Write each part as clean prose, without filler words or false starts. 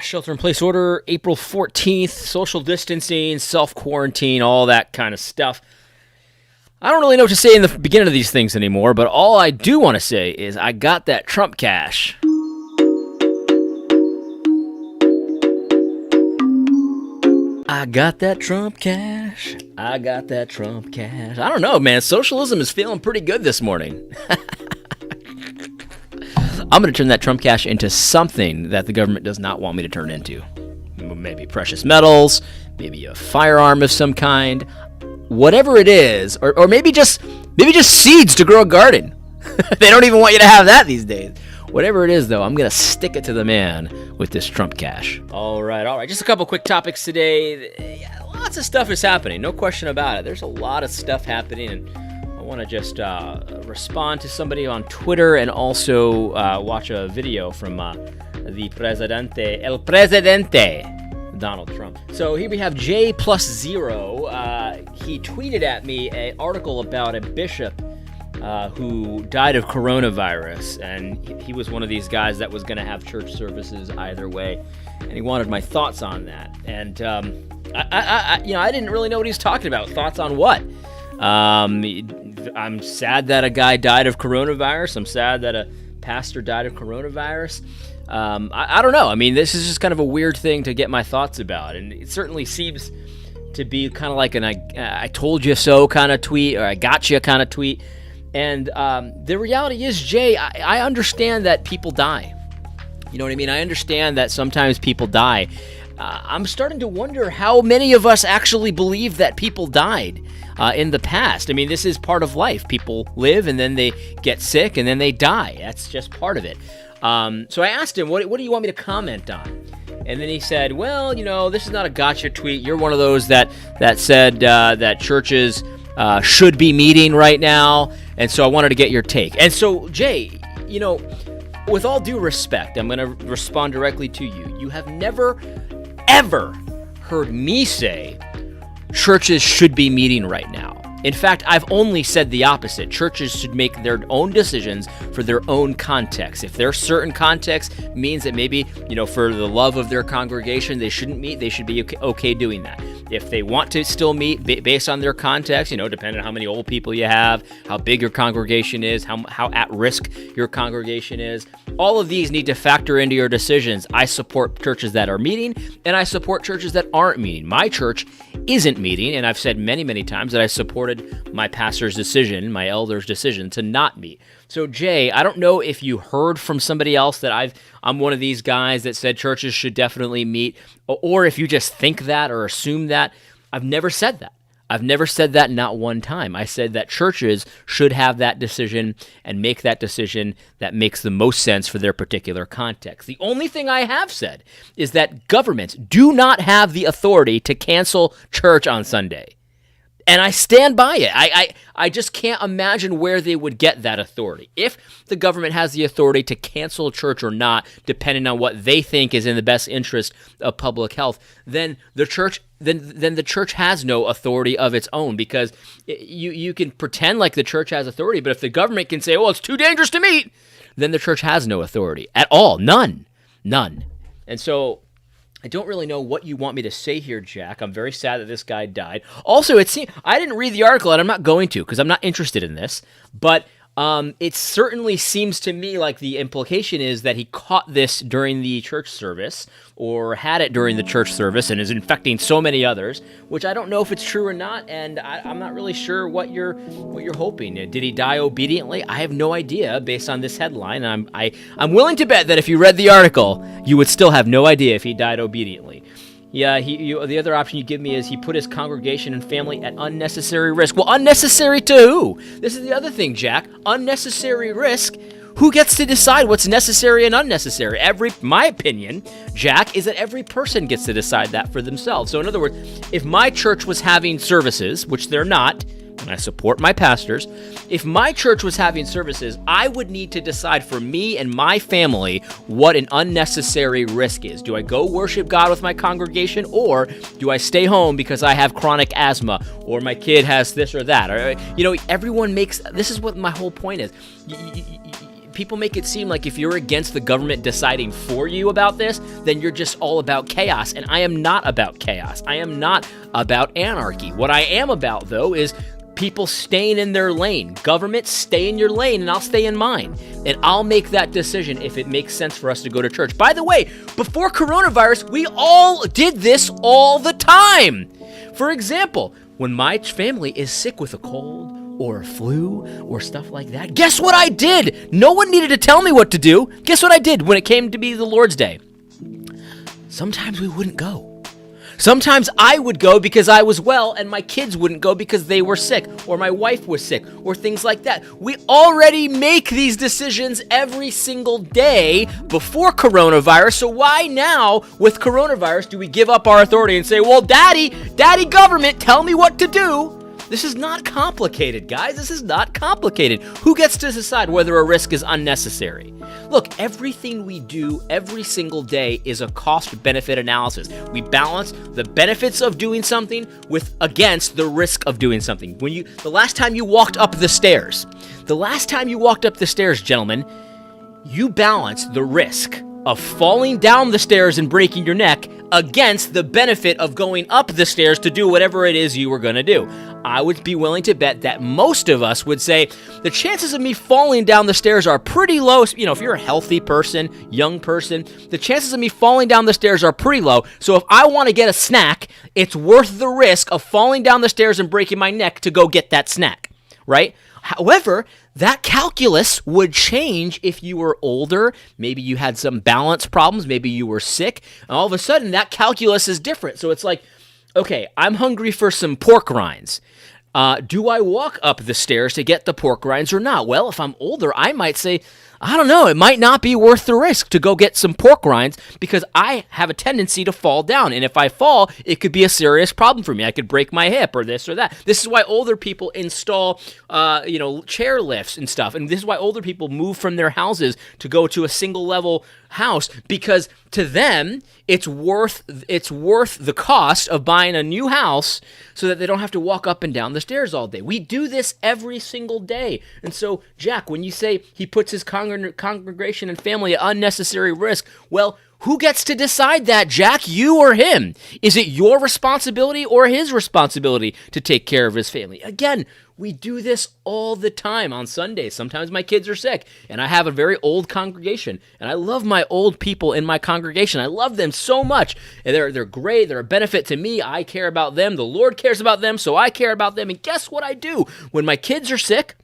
Shelter-in-place order, April 14th, social distancing, self-quarantine, all that kind of stuff. I don't really know what to say in the beginning of these things anymore, but all I do want to say is I got that Trump cash. I got that Trump cash. I got that Trump cash. I don't know, man. Socialism is feeling pretty good this morning. I'm going to turn that Trump cash into something that the government does not want me to turn into. Maybe precious metals, maybe a firearm of some kind, whatever it is, or maybe just seeds to grow a garden. They don't even want you to have that these days. Whatever it is, though, I'm going to stick it to the man with this Trump cash. All right. Just a couple quick topics today. Yeah, lots of stuff is happening, no question about it. There's a lot of stuff happening, and I want to just respond to somebody on Twitter and also watch a video from El Presidente, Donald Trump. So here we have J+0. He tweeted at me an article about a bishop who died of coronavirus, and he was one of these guys that was going to have church services either way, and he wanted my thoughts on that. And I didn't really know what he was talking about. Thoughts on what? I'm sad that a guy died of coronavirus. I'm sad that a pastor died of coronavirus. I don't know. I mean, this is just kind of a weird thing to get my thoughts about, and it certainly seems to be kind of like an I told you so kind of tweet, or I got you kind of tweet. And the reality is, Jay, I understand that people die. You know what I mean? I understand that sometimes people die. I'm starting to wonder how many of us actually believe that people died in the past. I mean, this is part of life. People live, and then they get sick, and then they die. That's just part of it. So I asked him, what do you want me to comment on? And then he said, well, this is not a gotcha tweet. You're one of those that said that churches should be meeting right now, and so I wanted to get your take. And so, Jay, with all due respect, I'm going to respond directly to you. You have never, ever heard me say churches should be meeting right now. In fact, I've only said the opposite. Churches should make their own decisions for their own context. If their certain context means that maybe, for the love of their congregation, they shouldn't meet, they should be okay doing that. If they want to still meet based on their context, depending on how many old people you have, how big your congregation is, how at risk your congregation is, all of these need to factor into your decisions. I support churches that are meeting, and I support churches that aren't meeting. My church isn't meeting, and I've said many, many times that I supported my pastor's decision, my elder's decision to not meet. So, Jay, I don't know if you heard from somebody else that I'm one of these guys that said churches should definitely meet, or if you just think that or assume that. I've never said that. I've never said that, not one time. I said that churches should have that decision and make that decision that makes the most sense for their particular context. The only thing I have said is that governments do not have the authority to cancel church on Sunday. And I stand by it. I just can't imagine where they would get that authority. If the government has the authority to cancel church or not, depending on what they think is in the best interest of public health, then the church has no authority of its own, because you can pretend like the church has authority, but if the government can say, it's too dangerous to meet, then the church has no authority at all. None. And so I don't really know what you want me to say here, Jack. I'm very sad that this guy died. Also, I didn't read the article, and I'm not going to, because I'm not interested in this, but it certainly seems to me like the implication is that he caught this during the church service, or had it during the church service, and is infecting so many others, which I don't know if it's true or not, and I'm not really sure what you're hoping. Did he die obediently? I have no idea based on this headline. I'm willing to bet that if you read the article, you would still have no idea if he died obediently. Yeah, the other option you give me is he put his congregation and family at unnecessary risk. Well, unnecessary to who? This is the other thing, Jack. Unnecessary risk. Who gets to decide what's necessary and unnecessary? My opinion, Jack, is that every person gets to decide that for themselves. So in other words, if my church was having services, which they're not, and I support my pastors, if my church was having services, I would need to decide for me and my family what an unnecessary risk is. Do I go worship God with my congregation, or do I stay home because I have chronic asthma, or my kid has this or that? Or, everyone makes, this is what my whole point is. people make it seem like if you're against the government deciding for you about this, then you're just all about chaos. And I am not about chaos. I am not about anarchy. What I am about, though, is people staying in their lane. Government, stay in your lane, and I'll stay in mine. And I'll make that decision if it makes sense for us to go to church. By the way, before coronavirus, we all did this all the time. For example, when my family is sick with a cold or a flu or stuff like that, guess what I did? No one needed to tell me what to do. Guess what I did when it came to be the Lord's Day? Sometimes we wouldn't go. Sometimes I would go because I was well, and my kids wouldn't go because they were sick, or my wife was sick, or things like that. We already make these decisions every single day before coronavirus, so why now, with coronavirus, do we give up our authority and say, well, daddy government, tell me what to do? This is not complicated, guys. This is not complicated. Who gets to decide whether a risk is unnecessary? Look, everything we do every single day is a cost-benefit analysis. We balance the benefits of doing something against the risk of doing something. The last time you walked up the stairs, gentlemen, you balanced the risk of falling down the stairs and breaking your neck against the benefit of going up the stairs to do whatever it is you were going to do. I would be willing to bet that most of us would say the chances of me falling down the stairs are pretty low. You know, if you're a healthy person, young person, the chances of me falling down the stairs are pretty low. So if I want to get a snack, it's worth the risk of falling down the stairs and breaking my neck to go get that snack, right? However, that calculus would change if you were older, maybe you had some balance problems, maybe you were sick, and all of a sudden that calculus is different. So it's like, okay, I'm hungry for some pork rinds. Do I walk up the stairs to get the pork rinds or not? Well, if I'm older, I might say, I don't know, it might not be worth the risk to go get some pork rinds because I have a tendency to fall down. And if I fall, it could be a serious problem for me. I could break my hip or this or that. This is why older people install, chair lifts and stuff. And this is why older people move from their houses to go to a single level house, because to them, it's worth the cost of buying a new house so that they don't have to walk up and down the stairs all day. We do this every single day. And so, Jack, when you say he puts his congregation and family at unnecessary risk, well, who gets to decide that, Jack? You or him? Is it your responsibility or his responsibility to take care of his family? Again, we do this all the time on Sundays. Sometimes my kids are sick, and I have a very old congregation, and I love my old people in my congregation. I love them so much, and they're great. They're a benefit to me. I care about them. The Lord cares about them, so I care about them. And guess what I do? When my kids are sick,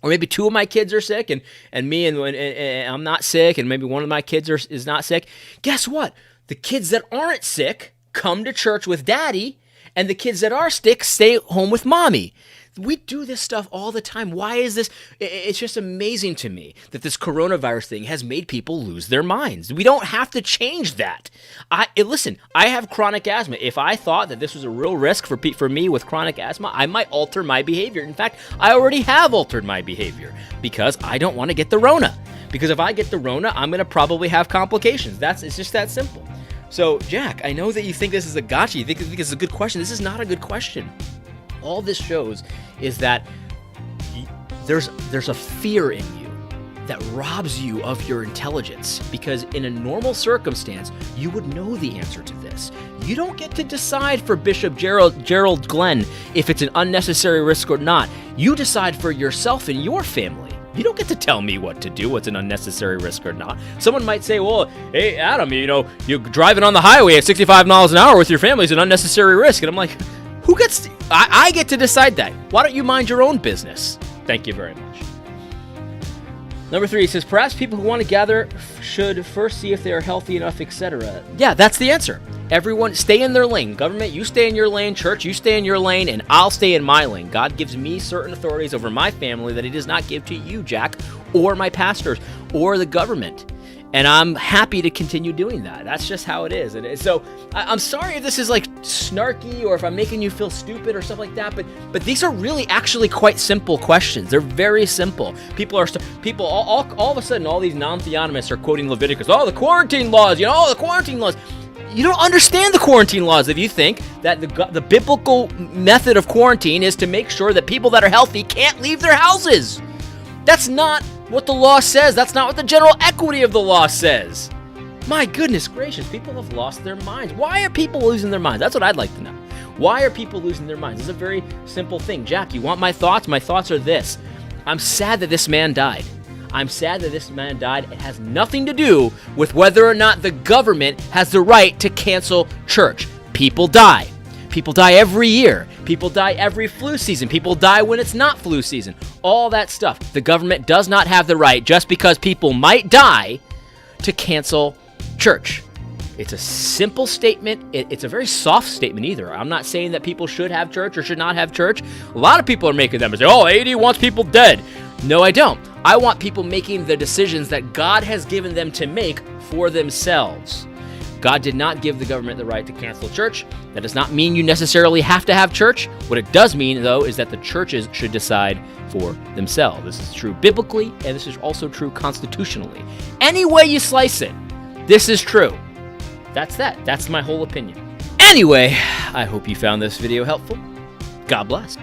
or maybe two of my kids are sick, and I'm not sick, and maybe one of my kids is not sick, guess what? The kids that aren't sick come to church with daddy, and the kids that are sick stay home with mommy. We do this stuff all the time. Why is this? It's just amazing to me that this coronavirus thing has made people lose their minds. We don't have to change that. Listen, I have chronic asthma. If I thought that this was a real risk for me with chronic asthma, I might alter my behavior. In fact, I already have altered my behavior because I don't want to get the Rona. Because if I get the Rona, I'm going to probably have complications. It's just that simple. So, Jack, I know that you think this is a gotcha. You think this is a good question. This is not a good question. All this shows is that there's a fear in you that robs you of your intelligence, because in a normal circumstance, you would know the answer to this. You don't get to decide for Bishop Gerald Glenn if it's an unnecessary risk or not. You decide for yourself and your family. You don't get to tell me what to do, what's an unnecessary risk or not. Someone might say, well, hey, Adam, you're driving on the highway at 65 miles an hour with your family is an unnecessary risk. And I'm like, who gets to, I get to decide that. Why don't you mind your own business? Thank you very much. Number 3 says, perhaps people who want to gather should first see if they are healthy enough, etc. Yeah, that's the answer. Everyone stay in their lane. Government, you stay in your lane. Church, you stay in your lane, and I'll stay in my lane. God gives me certain authorities over my family that he does not give to you, Jack, or my pastors, or the government. And I'm happy to continue doing that. That's just how it is. And so I'm sorry if this is like snarky or if I'm making you feel stupid or stuff like that. But these are really actually quite simple questions. They're very simple. People all of a sudden, all these non-theonomists are quoting Leviticus. Oh, the quarantine laws. The quarantine laws. You don't understand the quarantine laws if you think that the biblical method of quarantine is to make sure that people that are healthy can't leave their houses. That's not what the law says. That's not what the general equity of the law says. My goodness gracious, people have lost their minds. Why are people losing their minds? That's what I'd like to know. Why are people losing their minds? It's a very simple thing. Jack, you want my thoughts? My thoughts are this. I'm sad that this man died. I'm sad that this man died. It has nothing to do with whether or not the government has the right to cancel church. People die. People die every year. People die every flu season. People die when it's not flu season. All that stuff. The government does not have the right, just because people might die, to cancel church. It's a simple statement. It's a very soft statement either. I'm not saying that people should have church or should not have church. A lot of people are making them and say, oh, AD wants people dead. No, I don't. I want people making the decisions that God has given them to make for themselves. God did not give the government the right to cancel church. That does not mean you necessarily have to have church. What it does mean, though, is that the churches should decide for themselves. This is true biblically, and this is also true constitutionally. Any way you slice it, this is true. That's that. That's my whole opinion. Anyway, I hope you found this video helpful. God bless.